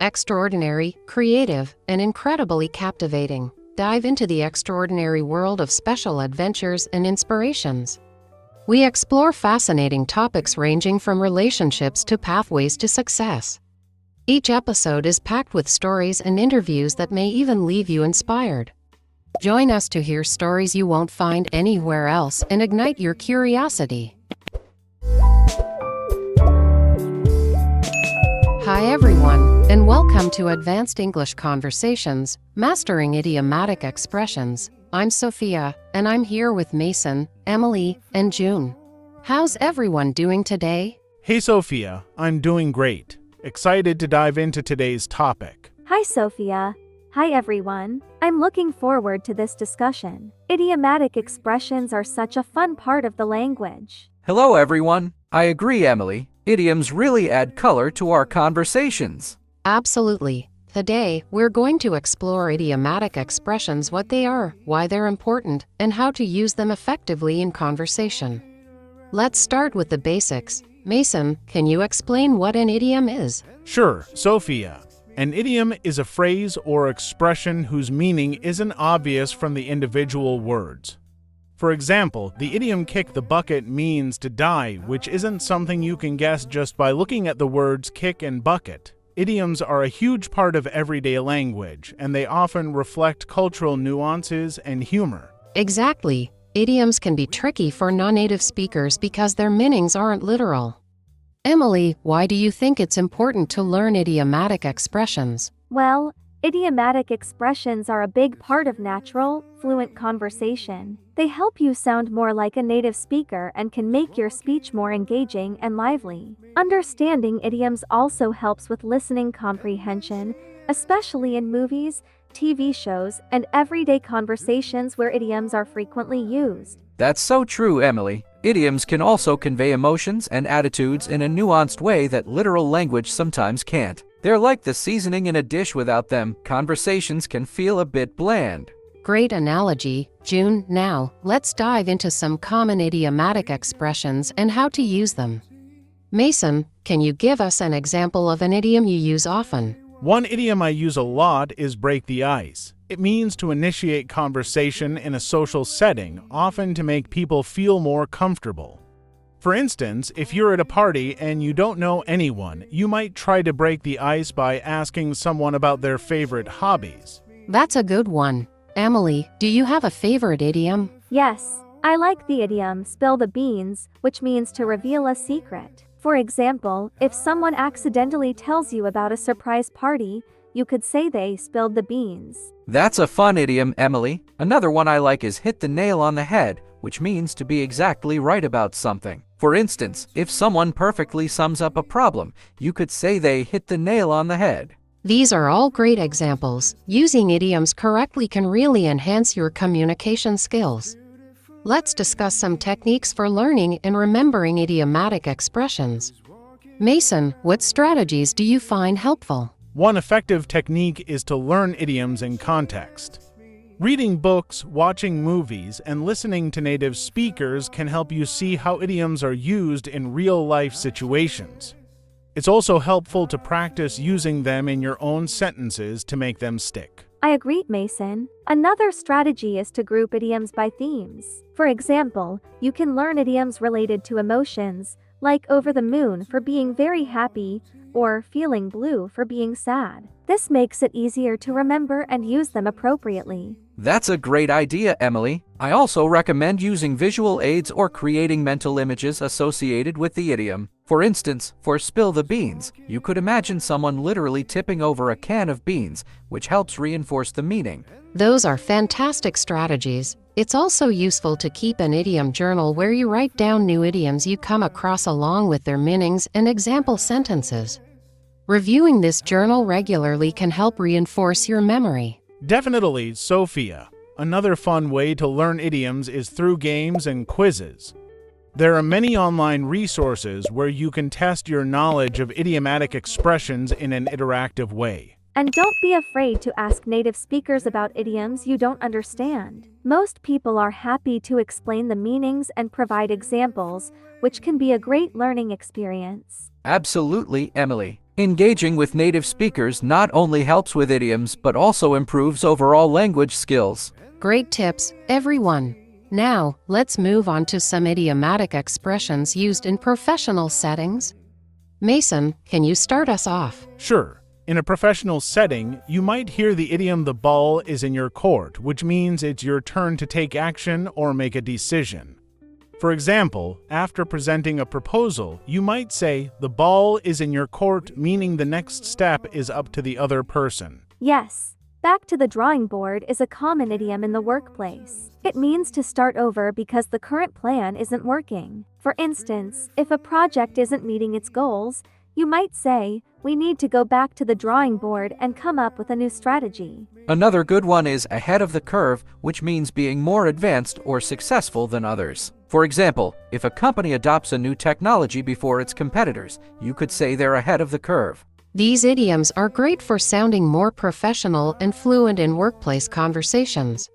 Extraordinary, creative, and incredibly captivating. Dive into the extraordinary world of special adventures and inspirations. We explore fascinating topics ranging from relationships to pathways to success. Each episode is packed with stories and interviews that may even leave you inspired. Join us to hear stories you won't find anywhere else and ignite your curiosity. Hi everyone, and welcome to Advanced English Conversations, Mastering Idiomatic Expressions. I'm Sophia, and I'm here with Mason, Emily, and June. How's everyone doing today? Hey Sophia, I'm doing great. Excited to dive into today's topic. Hi Sophia. Hi everyone. I'm looking forward to this discussion. Idiomatic expressions are such a fun part of the language. Hello everyone. I agree, Emily. Idioms really add color to our conversations. Absolutely. Today, we're going to explore idiomatic expressions, what they are, why they're important, and how to use them effectively in conversation. Let's start with the basics. Mason, can you explain what an idiom is? Sure, Sophia. An idiom is a phrase or expression whose meaning isn't obvious from the individual words. For example, the idiom kick the bucket means to die, which isn't something you can guess just by looking at the words kick and bucket. Idioms are a huge part of everyday language, and they often reflect cultural nuances and humor. Exactly. Idioms can be tricky for non-native speakers because their meanings aren't literal. Emily, why do you think it's important to learn idiomatic expressions? Well, idiomatic expressions are a big part of natural, fluent conversation. They help you sound more like a native speaker and can make your speech more engaging and lively. Understanding idioms also helps with listening comprehension, especially in movies, TV shows, and everyday conversations where idioms are frequently used. That's so true, Emily. Idioms can also convey emotions and attitudes in a nuanced way that literal language sometimes can't. They're like the seasoning in a dish. Without them, conversations can feel a bit bland. Great analogy, June. Now, let's dive into some common idiomatic expressions and how to use them. Mason, can you give us an example of an idiom you use often? One idiom I use a lot is break the ice. It means to initiate conversation in a social setting, often to make people feel more comfortable. For instance, if you're at a party and you don't know anyone, you might try to break the ice by asking someone about their favorite hobbies. That's a good one. Emily, do you have a favorite idiom? Yes, I like the idiom spill the beans, which means to reveal a secret. For example, if someone accidentally tells you about a surprise party, you could say they spilled the beans. That's a fun idiom, Emily. Another one I like is hit the nail on the head, which means to be exactly right about something. For instance, if someone perfectly sums up a problem, you could say they hit the nail on the head. These are all great examples. Using idioms correctly can really enhance your communication skills. Let's discuss some techniques for learning and remembering idiomatic expressions. Mason, what strategies do you find helpful? One effective technique is to learn idioms in context. Reading books, watching movies, and listening to native speakers can help you see how idioms are used in real-life situations. It's also helpful to practice using them in your own sentences to make them stick. I agree, Mason. Another strategy is to group idioms by themes. For example, you can learn idioms related to emotions, like over the moon for being very happy, or feeling blue for being sad. This makes it easier to remember and use them appropriately. That's a great idea, Emily. I also recommend using visual aids or creating mental images associated with the idiom. For instance, for spill the beans, you could imagine someone literally tipping over a can of beans, which helps reinforce the meaning. Those are fantastic strategies. It's also useful to keep an idiom journal where you write down new idioms you come across along with their meanings and example sentences. Reviewing this journal regularly can help reinforce your memory. Definitely, Sophia. Another fun way to learn idioms is through games and quizzes. There are many online resources where you can test your knowledge of idiomatic expressions in an interactive way. And don't be afraid to ask native speakers about idioms you don't understand. Most people are happy to explain the meanings and provide examples, which can be a great learning experience. Absolutely, Emily. Engaging with native speakers not only helps with idioms but also improves overall language skills. Great tips, everyone. Now, let's move on to some idiomatic expressions used in professional settings. Mason, can you start us off? Sure. In a professional setting, you might hear the idiom "the ball is in your court," which means it's your turn to take action or make a decision. For example, after presenting a proposal, you might say, "The ball is in your court," meaning the next step is up to the other person. Yes. Back to the drawing board is a common idiom in the workplace. It means to start over because the current plan isn't working. For instance, if a project isn't meeting its goals, you might say, "We need to go back to the drawing board and come up with a new strategy." Another good one is ahead of the curve, which means being more advanced or successful than others. For example, if a company adopts a new technology before its competitors, you could say they're ahead of the curve. These idioms are great for sounding more professional and fluent in workplace conversations.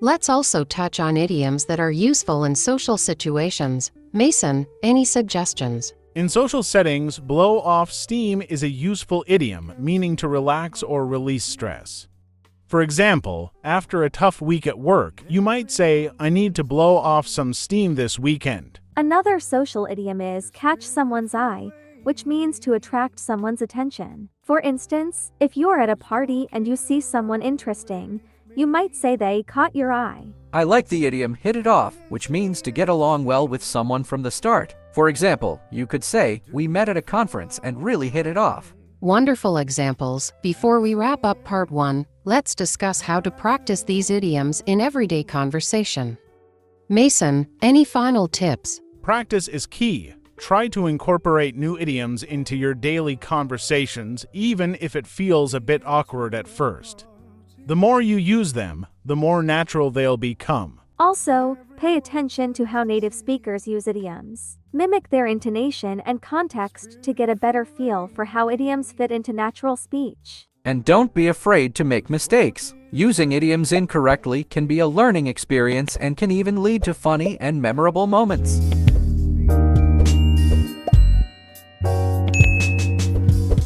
Let's also touch on idioms that are useful in social situations. Mason, any suggestions? In social settings, blow off steam is a useful idiom, meaning to relax or release stress. For example, after a tough week at work, you might say, "I need to blow off some steam this weekend." Another social idiom is catch someone's eye, which means to attract someone's attention. For instance, if you're at a party and you see someone interesting, you might say they caught your eye. I like the idiom hit it off, which means to get along well with someone from the start. For example, you could say, "We met at a conference and really hit it off." Wonderful examples. Before we wrap up part 1, let's discuss how to practice these idioms in everyday conversation. Mason, any final tips? Practice is key. Try to incorporate new idioms into your daily conversations, even if it feels a bit awkward at first. The more you use them, the more natural they'll become. Also, pay attention to how native speakers use idioms. Mimic their intonation and context to get a better feel for how idioms fit into natural speech. And don't be afraid to make mistakes. Using idioms incorrectly can be a learning experience and can even lead to funny and memorable moments.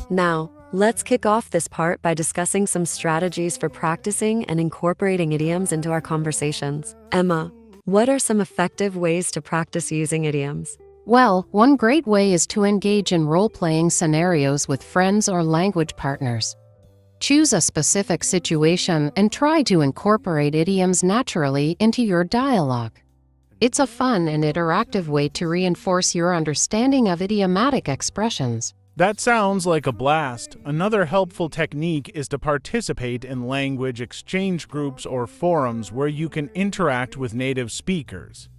Now, let's kick off this part by discussing some strategies for practicing and incorporating idioms into our conversations. Emma, what are some effective ways to practice using idioms? Well, one great way is to engage in role-playing scenarios with friends or language partners. Choose a specific situation and try to incorporate idioms naturally into your dialogue. It's a fun and interactive way to reinforce your understanding of idiomatic expressions. That sounds like a blast. Another helpful technique is to participate in language exchange groups or forums where you can interact with native speakers.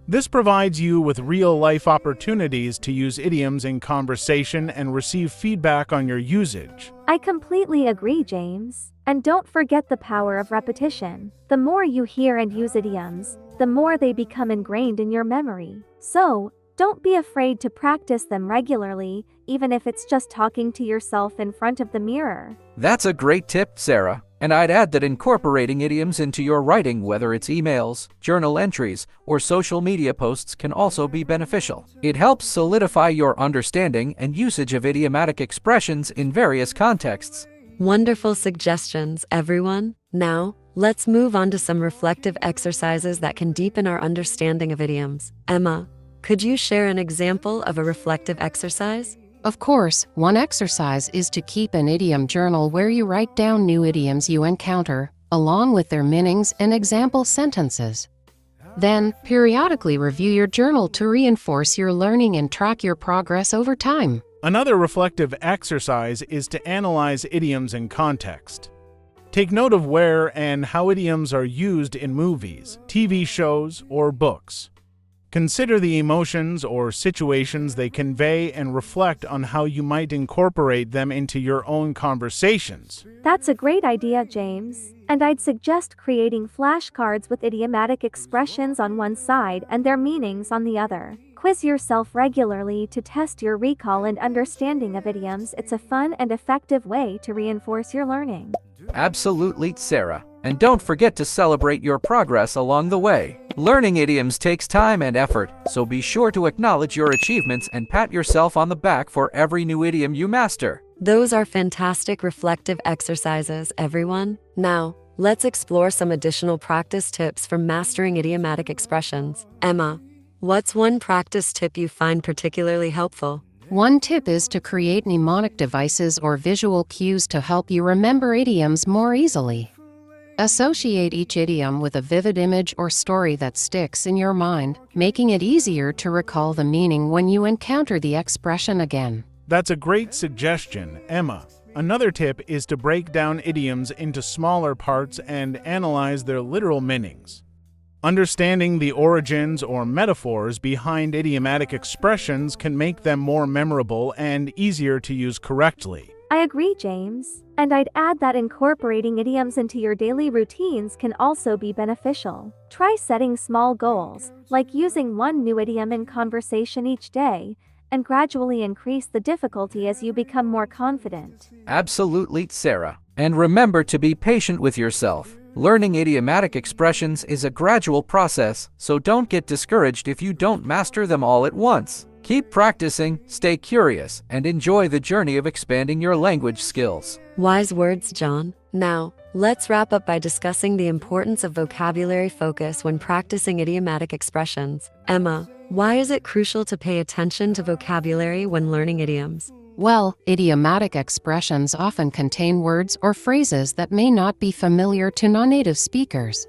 This provides you with real-life opportunities to use idioms in conversation and receive feedback on your usage. I completely agree, James. And don't forget the power of repetition. The more you hear and use idioms, the more they become ingrained in your memory. So, don't be afraid to practice them regularly, even if it's just talking to yourself in front of the mirror. That's a great tip, Sarah. And I'd add that incorporating idioms into your writing, whether it's emails, journal entries, or social media posts, can also be beneficial. It helps solidify your understanding and usage of idiomatic expressions in various contexts. Wonderful suggestions, everyone. Now, let's move on to some reflective exercises that can deepen our understanding of idioms. Emma, could you share an example of a reflective exercise? Of course, one exercise is to keep an idiom journal where you write down new idioms you encounter, along with their meanings and example sentences. Then, periodically review your journal to reinforce your learning and track your progress over time. Another reflective exercise is to analyze idioms in context. Take note of where and how idioms are used in movies, TV shows, or books. Consider the emotions or situations they convey and reflect on how you might incorporate them into your own conversations. That's a great idea, James. And I'd suggest creating flashcards with idiomatic expressions on one side and their meanings on the other. Quiz yourself regularly to test your recall and understanding of idioms. It's a fun and effective way to reinforce your learning. Absolutely, Sarah. And don't forget to celebrate your progress along the way. Learning idioms takes time and effort, so be sure to acknowledge your achievements and pat yourself on the back for every new idiom you master. Those are fantastic reflective exercises, everyone. Now, let's explore some additional practice tips for mastering idiomatic expressions. Emma, what's one practice tip you find particularly helpful? One tip is to create mnemonic devices or visual cues to help you remember idioms more easily. Associate each idiom with a vivid image or story that sticks in your mind, making it easier to recall the meaning when you encounter the expression again. That's a great suggestion, Emma. Another tip is to break down idioms into smaller parts and analyze their literal meanings. Understanding the origins or metaphors behind idiomatic expressions can make them more memorable and easier to use correctly. I agree, James. And I'd add that incorporating idioms into your daily routines can also be beneficial. Try setting small goals, like using one new idiom in conversation each day, and gradually increase the difficulty as you become more confident. Absolutely, Sarah. And remember to be patient with yourself. Learning idiomatic expressions is a gradual process, so don't get discouraged if you don't master them all at once. Keep practicing, stay curious, and enjoy the journey of expanding your language skills. Wise words, John. Now, let's wrap up by discussing the importance of vocabulary focus when practicing idiomatic expressions. Emma, why is it crucial to pay attention to vocabulary when learning idioms? Well, idiomatic expressions often contain words or phrases that may not be familiar to non-native speakers.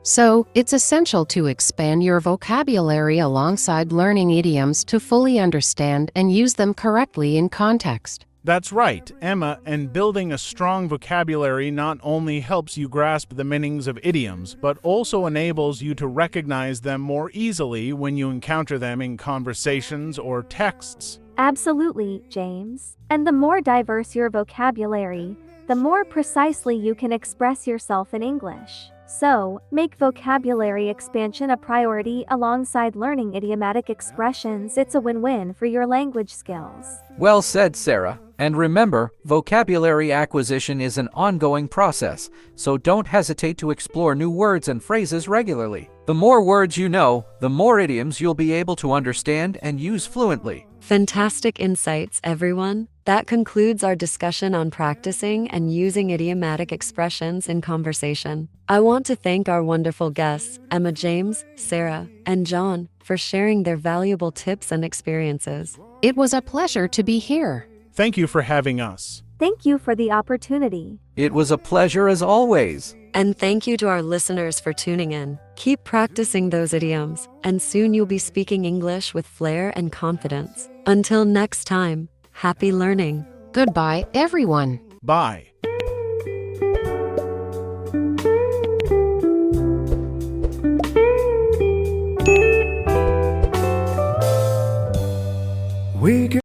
So, it's essential to expand your vocabulary alongside learning idioms to fully understand and use them correctly in context. That's right, Emma, and building a strong vocabulary not only helps you grasp the meanings of idioms, but also enables you to recognize them more easily when you encounter them in conversations or texts. Absolutely, James. And the more diverse your vocabulary, the more precisely you can express yourself in English. So, make vocabulary expansion a priority alongside learning idiomatic expressions. It's a win-win for your language skills. Well said, Sarah. And remember, vocabulary acquisition is an ongoing process, so don't hesitate to explore new words and phrases regularly. The more words you know, the more idioms you'll be able to understand and use fluently. Fantastic insights, everyone. That concludes our discussion on practicing and using idiomatic expressions in conversation. I want to thank our wonderful guests, Emma, James, Sarah, and John, for sharing their valuable tips and experiences. It was a pleasure to be here. Thank you for having us. Thank you for the opportunity. It was a pleasure as always. And thank you to our listeners for tuning in. Keep practicing those idioms, and soon you'll be speaking English with flair and confidence. Until next time, happy learning. Goodbye, everyone. Bye.